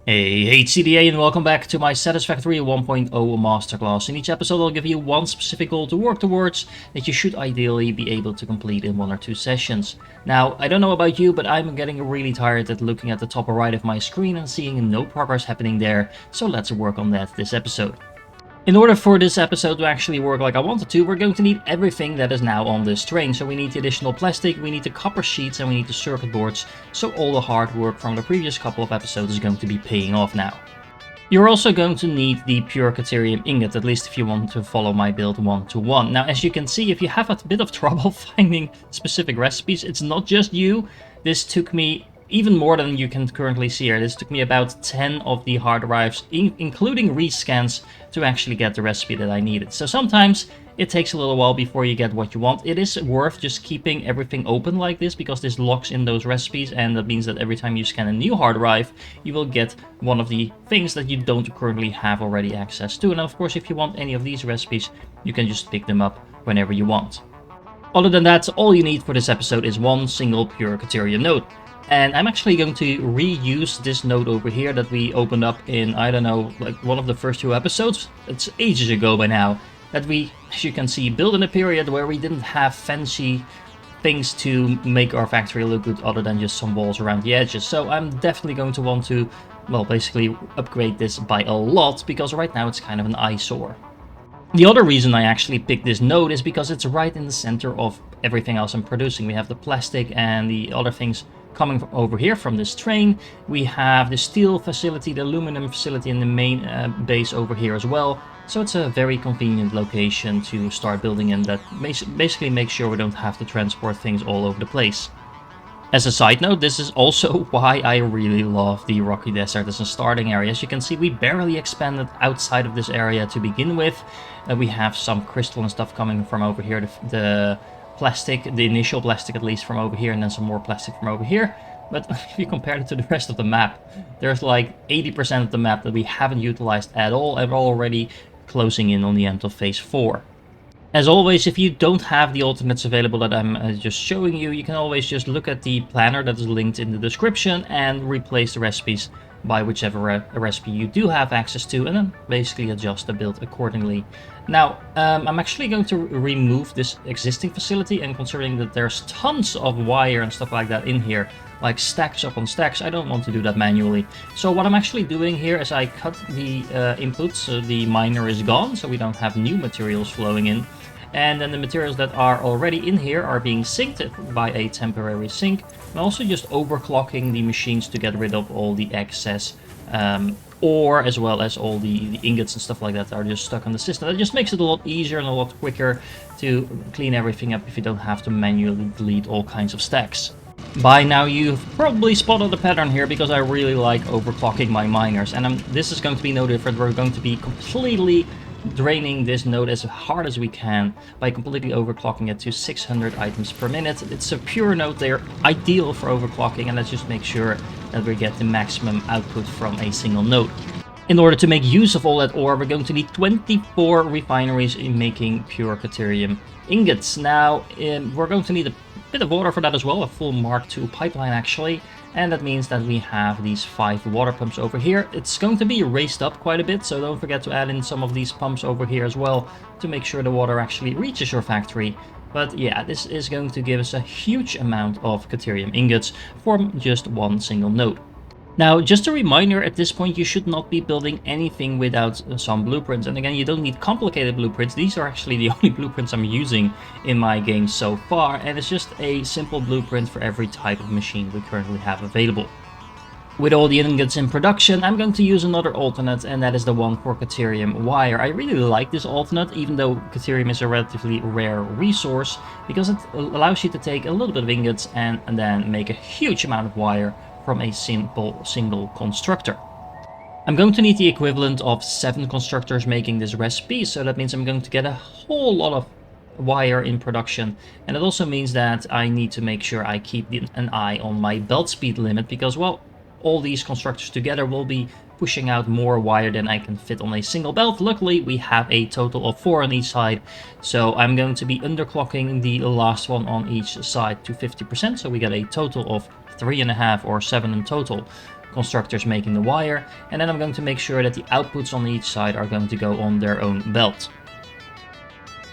Hey CDA, and welcome back to my Satisfactory 1.0 Masterclass. In each episode I'll give you one specific goal to work towards that you should ideally be able to complete in 1 or 2 sessions. Now, I don't know about you, but I'm getting really tired at looking at the top right of my screen and seeing no progress happening there, so let's work on that this episode. In order for this episode to actually work like I wanted to, we're going to need everything that is now on this train. So we need the additional plastic, we need the copper sheets, and we need the circuit boards. So all the hard work from the previous couple of episodes is going to be paying off now. You're also going to need the pure Caterium ingot, at least if you want to follow my build 1-to-1. Now, as you can see, if you have a bit of trouble finding specific recipes, it's not just you. This took me even more than you can currently see here. This took me about 10 of the hard drives, including rescans, to actually get the recipe that I needed. So sometimes it takes a little while before you get what you want. It is worth just keeping everything open like this, because this locks in those recipes, and that means that every time you scan a new hard drive, you will get one of the things that you don't currently have already access to. And of course, if you want any of these recipes, you can just pick them up whenever you want. Other than that, all you need for this episode is one single pure Caterium node. And I'm actually going to reuse this node over here that we opened up in, I don't know, like one of the first 2 episodes. It's ages ago by now. That we, as you can see, built in a period where we didn't have fancy things to make our factory look good other than just some walls around the edges. So I'm definitely going to want to, well, basically upgrade this by a lot, because right now it's kind of an eyesore. The other reason I actually picked this node is because it's right in the center of everything else I'm producing. We have the plastic and the other things coming from over here from this train. We have the steel facility, the aluminum facility, and the main base over here as well. So it's a very convenient location to start building in that basically makes sure we don't have to transport things all over the place. As a side note, this is also why I really love the Rocky Desert as a starting area. As you can see, we barely expanded outside of this area to begin with. We have some crystal and stuff coming from over here, the plastic, the initial plastic at least, from over here, and then some more plastic from over here. But if you compare it to the rest of the map, there's like 80% of the map that we haven't utilized at all, and we're already closing in on the end of phase 4. As always, if you don't have the alternates available that I'm just showing you, you can always just look at the planner that is linked in the description and replace the recipes by whichever recipe you do have access to, and then basically adjust the build accordingly. Now, I'm actually going to remove this existing facility, and considering that there's tons of wire and stuff like that in here, like stacks up on stacks, I don't want to do that manually. So what I'm actually doing here is I cut the inputs, so the miner is gone, so we don't have new materials flowing in. And then the materials that are already in here are being synced by a temporary sync. And also just overclocking the machines to get rid of all the excess ore, as well as all the ingots and stuff like that are just stuck on the system. That just makes it a lot easier and a lot quicker to clean everything up if you don't have to manually delete all kinds of stacks. By now you've probably spotted a pattern here, because I really like overclocking my miners, and this is going to be no different. We're going to be completely draining this node as hard as we can by completely overclocking it to 600 items per minute. It's a pure node, they're ideal for overclocking, and let's just make sure that we get the maximum output from a single node. In order to make use of all that ore, we're going to need 24 refineries in making pure Caterium ingots. Now, we're going to need a bit of water for that as well, a full Mark II pipeline actually, and that means that we have these 5 water pumps over here. It's going to be raised up quite a bit, so don't forget to add in some of these pumps over here as well to make sure the water actually reaches your factory. But yeah, this is going to give us a huge amount of Caterium ingots from just one single node. Now, just a reminder, at this point you should not be building anything without some blueprints. And again, you don't need complicated blueprints. These are actually the only blueprints I'm using in my game so far, and it's just a simple blueprint for every type of machine we currently have available. With all the ingots in production, I'm going to use another alternate, and that is the one for Caterium wire. I really like this alternate, even though Caterium is a relatively rare resource, because it allows you to take a little bit of ingots and then make a huge amount of wire from a simple single constructor. I'm going to need the equivalent of 7 constructors making this recipe, so that means I'm going to get a whole lot of wire in production, and it also means that I need to make sure I keep an eye on my belt speed limit, because, well, all these constructors together will be pushing out more wire than I can fit on a single belt. Luckily, we have a total of 4 on each side, so I'm going to be underclocking the last one on each side to 50%, so we get a total of 3.5 or 7 in total constructors making the wire, and then I'm going to make sure that the outputs on each side are going to go on their own belt.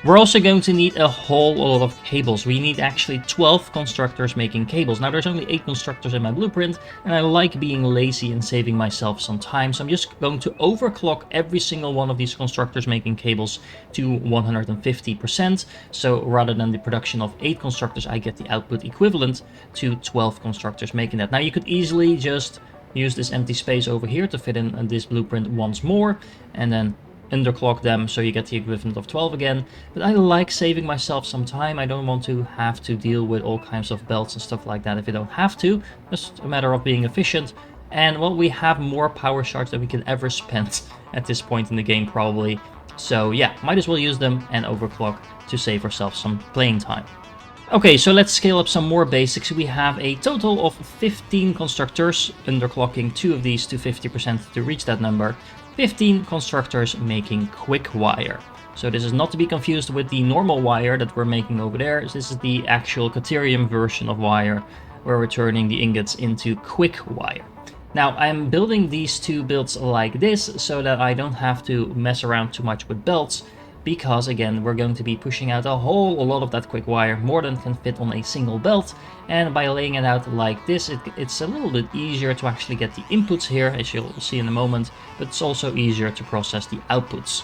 We're also going to need a whole lot of cables. We need actually 12 constructors making cables. Now there's only 8 constructors in my blueprint, and I like being lazy and saving myself some time, so I'm just going to overclock every single one of these constructors making cables to 150%. So rather than the production of 8 constructors, I get the output equivalent to 12 constructors making that. Now you could easily just use this empty space over here to fit in this blueprint once more, and then underclock them so you get the equivalent of 12 again, but I like saving myself some time. I don't want to have to deal with all kinds of belts and stuff like that if you don't have to. Just a matter of being efficient. And well, we have more power shards than we can ever spend at this point in the game probably, so yeah, might as well use them and overclock to save ourselves some playing time. Okay, so let's scale up some more basics. We have a total of 15 constructors, underclocking 2 of these to 50% to reach that number. 15 constructors making quick wire. So this is not to be confused with the normal wire that we're making over there. This is the actual Caterium version of wire, where we're turning the ingots into quick wire. Now I'm building these 2 builds like this so that I don't have to mess around too much with belts, because again, we're going to be pushing out a whole lot of that quick wire, more than can fit on a single belt, and by laying it out like this, it's a little bit easier to actually get the inputs here, as you'll see in a moment, but it's also easier to process the outputs.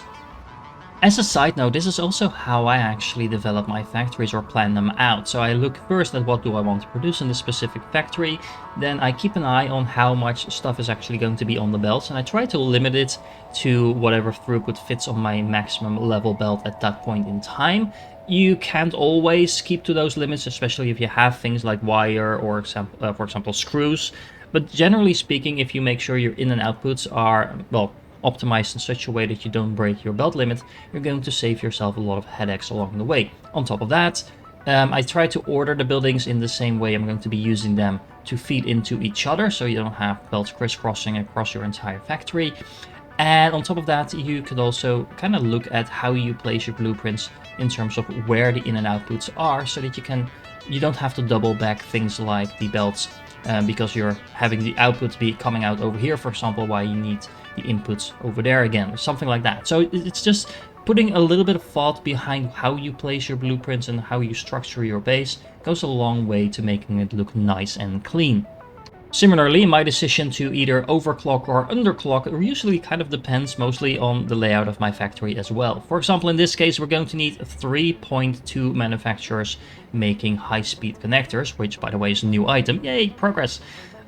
As a side note, this is also how I actually develop my factories or plan them out. So I look first at what do I want to produce in this specific factory, then I keep an eye on how much stuff is actually going to be on the belts, and I try to limit it to whatever throughput fits on my maximum level belt at that point in time. You can't always keep to those limits, especially if you have things like wire or for example screws, but generally speaking, if you make sure your in and outputs are, well, optimized in such a way that you don't break your belt limit, you're going to save yourself a lot of headaches along the way. On top of that, I try to order the buildings in the same way I'm going to be using them to feed into each other, so you don't have belts crisscrossing across your entire factory. And on top of that, you could also kind of look at how you place your blueprints in terms of where the in and outputs are, so that you don't have to double back things like the belts, because you're having the outputs be coming out over here, for example, while you need the inputs over there again, or something like that. So it's just putting a little bit of thought behind how you place your blueprints and how you structure your base goes a long way to making it look nice and clean. Similarly, my decision to either overclock or underclock usually kind of depends mostly on the layout of my factory as well. For example, in this case, we're going to need 3.2 manufacturers making high-speed connectors, which by the way is a new item. Yay, progress!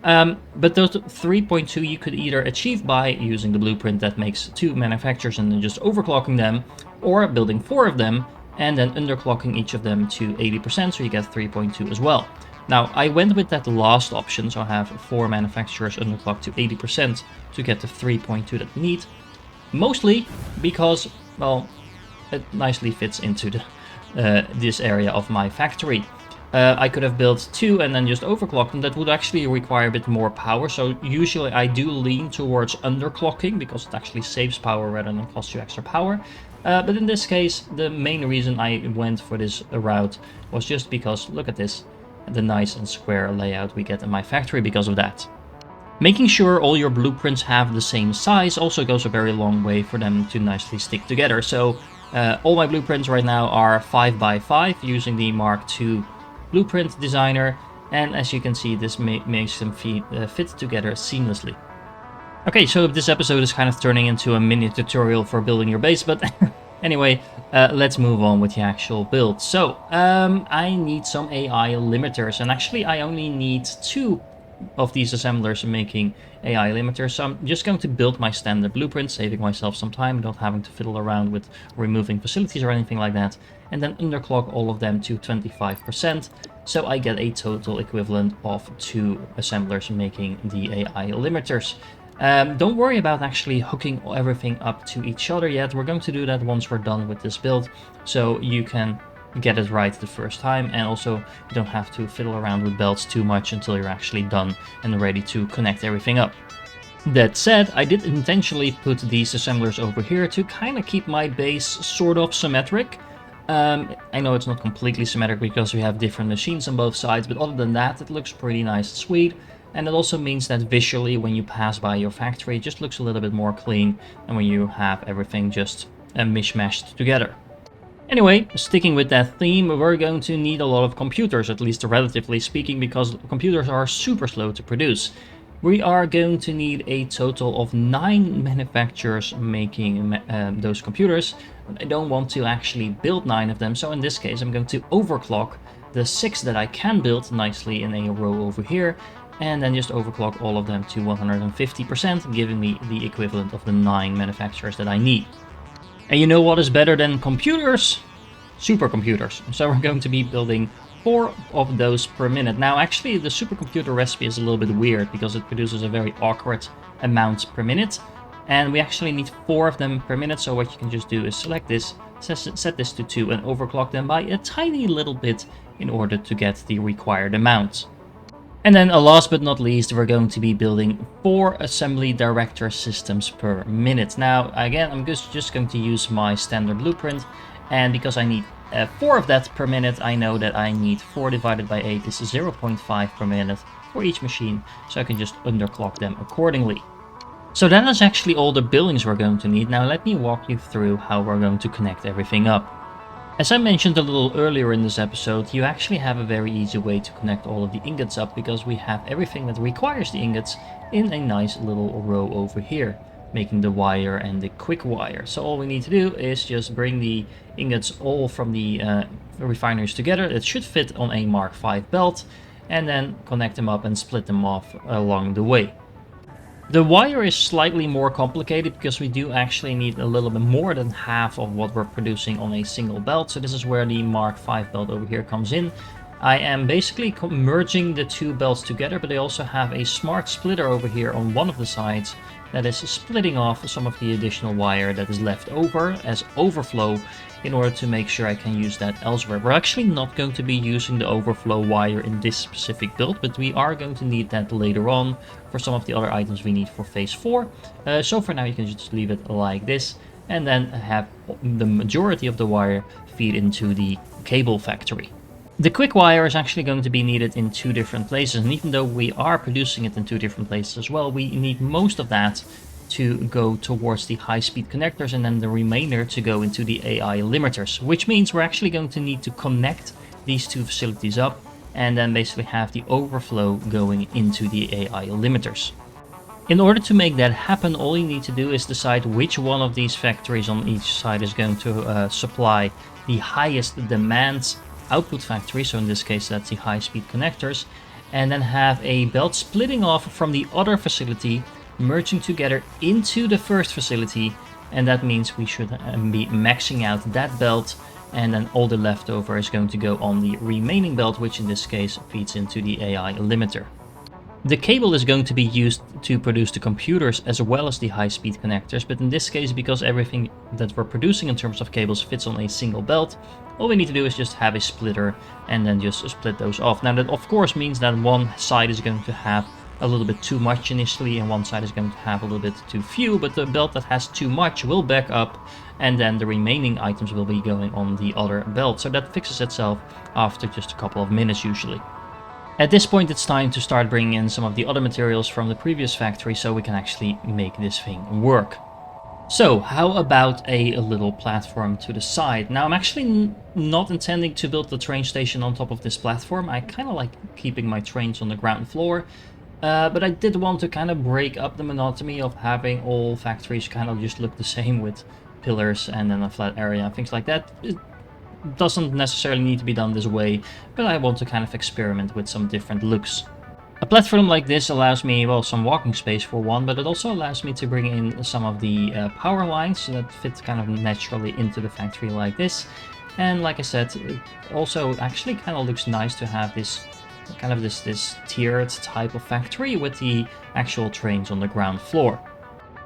But those 3.2 you could either achieve by using the blueprint that makes 2 manufacturers and then just overclocking them, or building 4 of them and then underclocking each of them to 80%, so you get 3.2 as well. Now, I went with that last option, so I have 4 manufacturers underclocked to 80% to get the 3.2 that we need. Mostly because, well, it nicely fits into this area of my factory. I could have built 2 and then just overclocked them. That would actually require a bit more power, so usually I do lean towards underclocking because it actually saves power rather than costs you extra power. But in this case, the main reason I went for this route was just because, look at this, the nice and square layout we get in my factory because of that. Making sure all your blueprints have the same size also goes a very long way for them to nicely stick together. So all my blueprints right now are 5x5 using the Mark II blueprint designer, and as you can see, this makes them fit together seamlessly. Okay, so this episode is kind of turning into a mini tutorial for building your base, but anyway, let's move on with the actual build. So, I need some AI limiters, and actually I only need 2 of these assemblers making AI limiters, so I'm just going to build my standard blueprint, saving myself some time, not having to fiddle around with removing facilities or anything like that, and then underclock all of them to 25%, so I get a total equivalent of 2 assemblers making the AI limiters. Don't worry about actually hooking everything up to each other yet. We're going to do that once we're done with this build, so you can get it right the first time, and also you don't have to fiddle around with belts too much until you're actually done and ready to connect everything up. That said, I did intentionally put these assemblers over here to kind of keep my base sort of symmetric. I know it's not completely symmetric because we have different machines on both sides, but other than that, it looks pretty nice and sweet. and it also means that visually when you pass by your factory, it just looks a little bit more clean than when you have everything just mishmashed together. Anyway, sticking with that theme, we're going to need a lot of computers, at least relatively speaking, because computers are super slow to produce. We are going to need a total of 9 manufacturers making those computers. I don't want to actually build 9 of them, so in this case I'm going to overclock the 6 that I can build nicely in a row over here, and then just overclock all of them to 150%, giving me the equivalent of the 9 manufacturers that I need. And you know what is better than computers? Supercomputers. So we're going to be building 4 of those per minute. Now actually the supercomputer recipe is a little bit weird because it produces a very awkward amount per minute, and we actually need 4 of them per minute. So what you can just do is select this, set this to 2, and overclock them by a tiny little bit in order to get the required amount. And then last but not least, we're going to be building 4 assembly director systems per minute. Now, again, I'm just going to use my standard blueprint, and because I need 4 of that per minute, I know that I need 4 divided by 8 is 0.5 per minute for each machine, so I can just underclock them accordingly. So that is actually all the buildings we're going to need. Now let me walk you through how we're going to connect everything up. As I mentioned a little earlier in this episode, you actually have a very easy way to connect all of the ingots up because we have everything that requires the ingots in a nice little row over here, making the wire and the quick wire. So all we need to do is just bring the ingots all from the refineries together. It should fit on a Mark V belt, and then connect them up and split them off along the way. The wire is slightly more complicated because we do actually need a little bit more than half of what we're producing on a single belt. So this is where the Mark V belt over here comes in. I am basically merging the 2 belts together, but I also have a smart splitter over here on one of the sides that is splitting off some of the additional wire that is left over as overflow in order to make sure I can use that elsewhere. We're actually not going to be using the overflow wire in this specific build, but we are going to need that later on for some of the other items we need for phase 4. So for now you can just leave it like this, and then have the majority of the wire feed into the cable factory. The quick wire is actually going to be needed in 2 different places, and even though we are producing it in 2 different places as well, we need most of that to go towards the high-speed connectors and then the remainder to go into the AI limiters, which means we're actually going to need to connect these 2 facilities up and then basically have the overflow going into the AI limiters. In order to make that happen, all you need to do is decide which one of these factories on each side is going to supply the highest demand output factory, so in this case that's the high-speed connectors, and then have a belt splitting off from the other facility, merging together into the first facility, and that means we should be maxing out that belt, and then all the leftover is going to go on the remaining belt, which in this case feeds into the AI limiter. The cable is going to be used to produce the computers as well as the high-speed connectors, but in this case, because everything that we're producing in terms of cables fits on a single belt, all we need to do is just have a splitter and then just split those off. Now that of course means that one side is going to have a little bit too much initially and one side is going to have a little bit too few, but the belt that has too much will back up and then the remaining items will be going on the other belt. So that fixes itself after just a couple of minutes usually. At this point it's time to start bringing in some of the other materials from the previous factory so we can actually make this thing work. So how about a little platform to the side? Now I'm actually not intending to build the train station on top of this platform. I kind of like keeping my trains on the ground floor. But I did want to kind of break up the monotony of having all factories kind of just look the same with pillars and then a flat area and things like that. It doesn't necessarily need to be done this way, but I want to kind of experiment with some different looks. A platform like this allows me, well, some walking space for one, but it also allows me to bring in some of the power lines that fit kind of naturally into the factory like this. And like I said, it also actually kind of looks nice to have this kind of this tiered type of factory with the actual trains on the ground floor.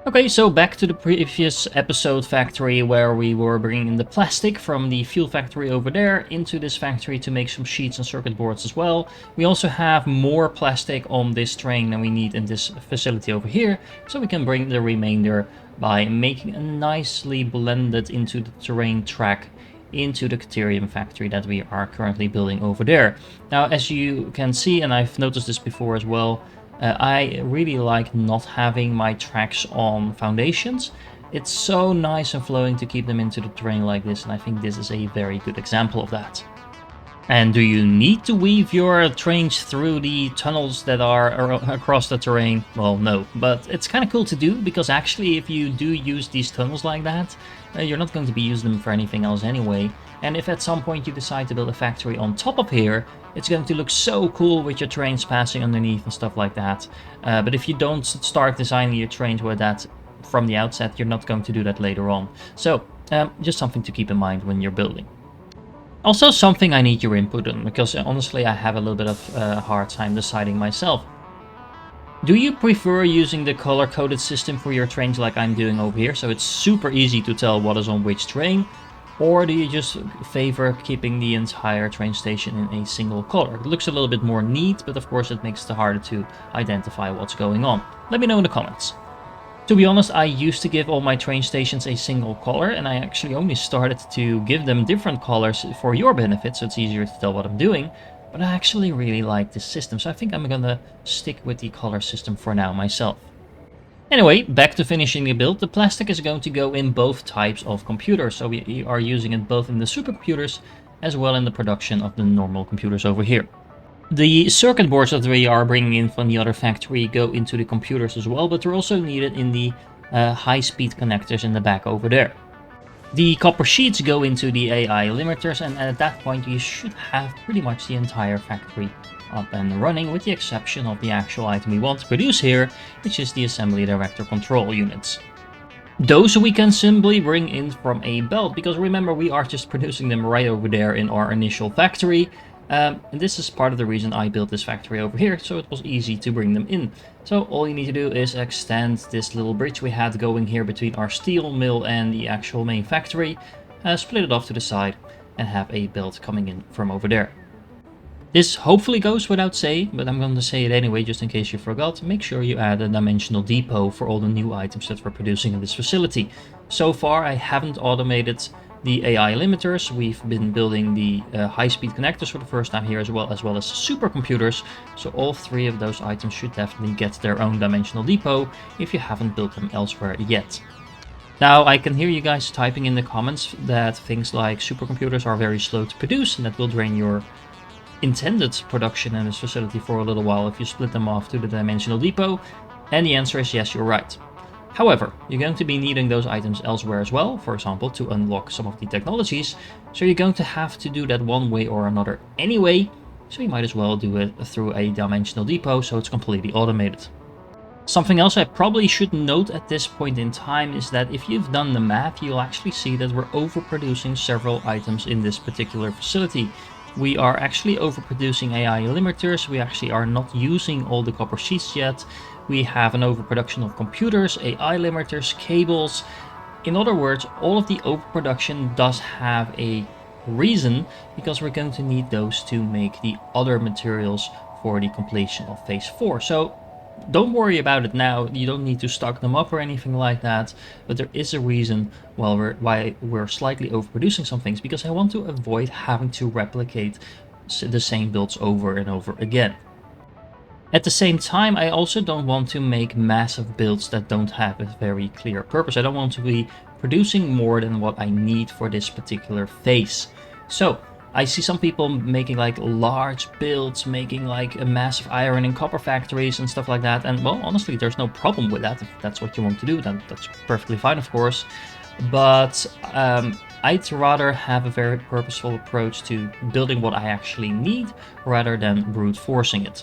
Okay, so back to the previous episode factory where we were bringing in the plastic from the fuel factory over there into this factory to make some sheets and circuit boards as well. We also have more plastic on this train than we need in this facility over here, so we can bring the remainder by making a nicely blended into the terrain track into the Caterium factory that we are currently building over there. Now, as you can see, and I've noticed this before as well, I really like not having my tracks on foundations. It's so nice and flowing to keep them into the terrain like this, and I think this is a very good example of that. And do you need to weave your trains through the tunnels that are across the terrain? Well, no, but it's kind of cool to do, because actually if you do use these tunnels like that, you're not going to be using them for anything else anyway. And if at some point you decide to build a factory on top of here, it's going to look so cool with your trains passing underneath and stuff like that. But if you don't start designing your trains with that from the outset, you're not going to do that later on. So just something to keep in mind when you're building. Also something I need your input on, because honestly I have a little bit of a hard time deciding myself. Do you prefer using the color-coded system for your trains like I'm doing over here, so it's super easy to tell what is on which train? Or do you just favor keeping the entire train station in a single color? It looks a little bit more neat, but of course it makes it harder to identify what's going on. Let me know in the comments. To be honest, I used to give all my train stations a single color, and I actually only started to give them different colors for your benefit, so it's easier to tell what I'm doing. But I actually really like this system, so I think I'm gonna stick with the color system for now myself. Anyway, back to finishing the build. The plastic is going to go in both types of computers, so we are using it both in the supercomputers as well in the production of the normal computers over here. The circuit boards that we are bringing in from the other factory go into the computers as well, but they're also needed in the high-speed connectors in the back over there. The copper sheets go into the AI limiters, and at that point you should have pretty much the entire factory up and running, with the exception of the actual item we want to produce here, which is the assembly director control units. Those we can simply bring in from a belt, because remember, we are just producing them right over there in our initial factory. And this is part of the reason I built this factory over here, so it was easy to bring them in. So all you need to do is extend this little bridge we had going here between our steel mill and the actual main factory, split it off to the side, and have a belt coming in from over there. This hopefully goes without saying, but I'm going to say it anyway just in case you forgot. Make sure you add a dimensional depot for all the new items that we're producing in this facility. So far I haven't automated the AI limiters. We've been building the high-speed connectors for the first time here, as well as supercomputers. So all three of those items should definitely get their own dimensional depot if you haven't built them elsewhere yet. Now, I can hear you guys typing in the comments that things like supercomputers are very slow to produce, and that will drain your intended production in this facility for a little while if you split them off to the dimensional depot. And the answer is yes, you're right. However, you're going to be needing those items elsewhere as well, for example, to unlock some of the technologies, so you're going to have to do that one way or another anyway, so you might as well do it through a dimensional depot so it's completely automated. Something else I probably should note at this point in time is that if you've done the math, you'll actually see that we're overproducing several items in this particular facility. We are actually overproducing AI limiters, we actually are not using all the copper sheets yet. We have an overproduction of computers, AI limiters, cables. In other words, all of the overproduction does have a reason, because we're going to need those to make the other materials for the completion of phase 4. So don't worry about it now, you don't need to stock them up or anything like that, but there is a reason why we're slightly overproducing some things, because I want to avoid having to replicate the same builds over and over again. At the same time, I also don't want to make massive builds that don't have a very clear purpose. I don't want to be producing more than what I need for this particular phase. So I see some people making like large builds, making like a massive iron and copper factories and stuff like that. And well, honestly, there's no problem with that. If that's what you want to do, then that's perfectly fine, of course. But I'd rather have a very purposeful approach to building what I actually need rather than brute forcing it.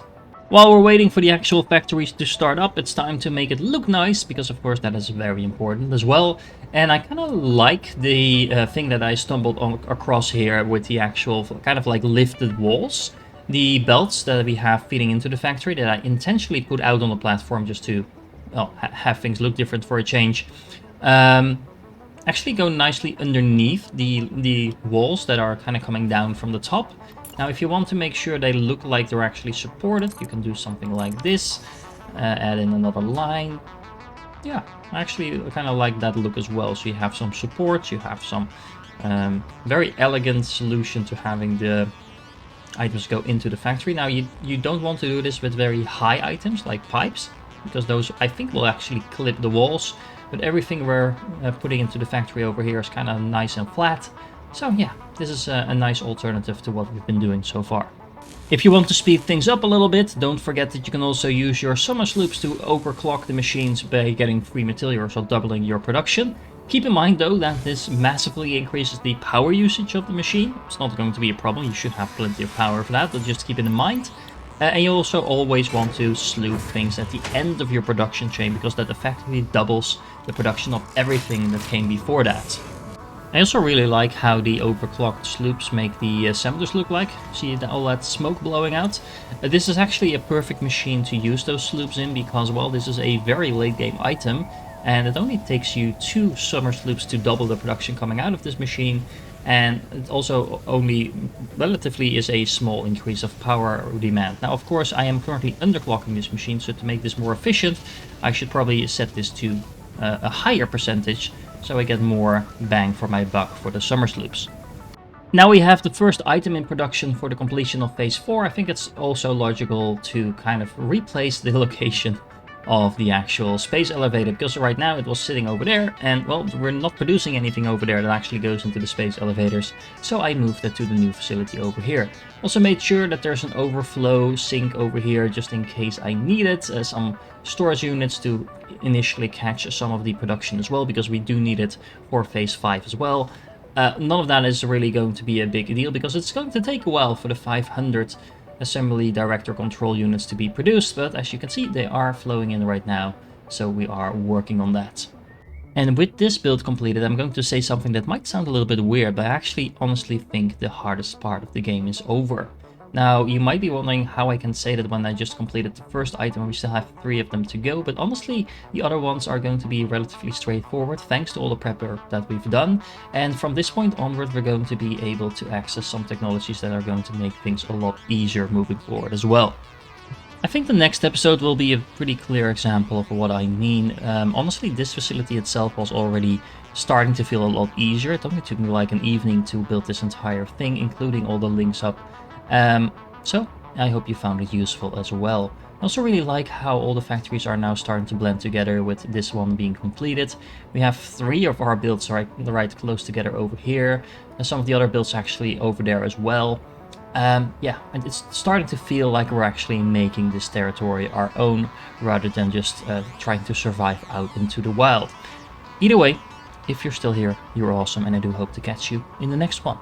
While we're waiting for the actual factories to start up, it's time to make it look nice, because of course that is very important as well. And I kind of like the thing that I stumbled across here with the actual kind of like lifted walls. The belts that we have feeding into the factory that I intentionally put out on the platform just to have things look different for a change. Actually go nicely underneath the walls that are kind of coming down from the top. Now, if you want to make sure they look like they're actually supported, you can do something like this. Add in another line. Yeah, I actually kind of like that look as well. So you have some support, you have some very elegant solution to having the items go into the factory. Now you don't want to do this with very high items like pipes, because those I think will actually clip the walls, but everything we're putting into the factory over here is kind of nice and flat. So yeah, this is a nice alternative to what we've been doing so far. If you want to speed things up a little bit, don't forget that you can also use your summer loops to overclock the machines by getting free materials or doubling your production. Keep in mind though that this massively increases the power usage of the machine. It's not going to be a problem, you should have plenty of power for that, but just keep it in mind. And you also always want to sloop things at the end of your production chain, because that effectively doubles the production of everything that came before that. I also really like how the overclocked sloops make the assemblers look like. See all that smoke blowing out? This is actually a perfect machine to use those sloops in, because, well, this is a very late game item, and it only takes you 2 summer sloops to double the production coming out of this machine, and it also only relatively is a small increase of power demand. Now, of course, I am currently underclocking this machine, so to make this more efficient, I should probably set this to a higher percentage, so I get more bang for my buck for the summer sloops. Now we have the first item in production for the completion of phase 4. I think it's also logical to kind of replace the location of the actual space elevator, because right now it was sitting over there, and well, we're not producing anything over there that actually goes into the space elevators, so I moved it to the new facility over here. Also made sure that there's an overflow sink over here just in case I need it, some storage units to initially catch some of the production as well, because we do need it for phase 5 as well. None of that is really going to be a big deal, because it's going to take a while for the 500 assembly director control units to be produced, but as you can see, they are flowing in right now, so we are working on that. And with this build completed, I'm going to say something that might sound a little bit weird, but I actually honestly think the hardest part of the game is over. Now, you might be wondering how I can say that when I just completed the first item and we still have 3 of them to go, but honestly, the other ones are going to be relatively straightforward thanks to all the prep work that we've done, and from this point onward we're going to be able to access some technologies that are going to make things a lot easier moving forward as well. I think the next episode will be a pretty clear example of what I mean. Honestly, this facility itself was already starting to feel a lot easier. It only took me like an evening to build this entire thing, including all the links up. So I hope you found it useful as well. I also really like how all the factories are now starting to blend together, with this one being completed. We have 3 of our builds right close together over here, and some of the other builds actually over there as well. Yeah, and it's starting to feel like we're actually making this territory our own, rather than just trying to survive out into the wild. Either way, if you're still here, you're awesome, and I do hope to catch you in the next one.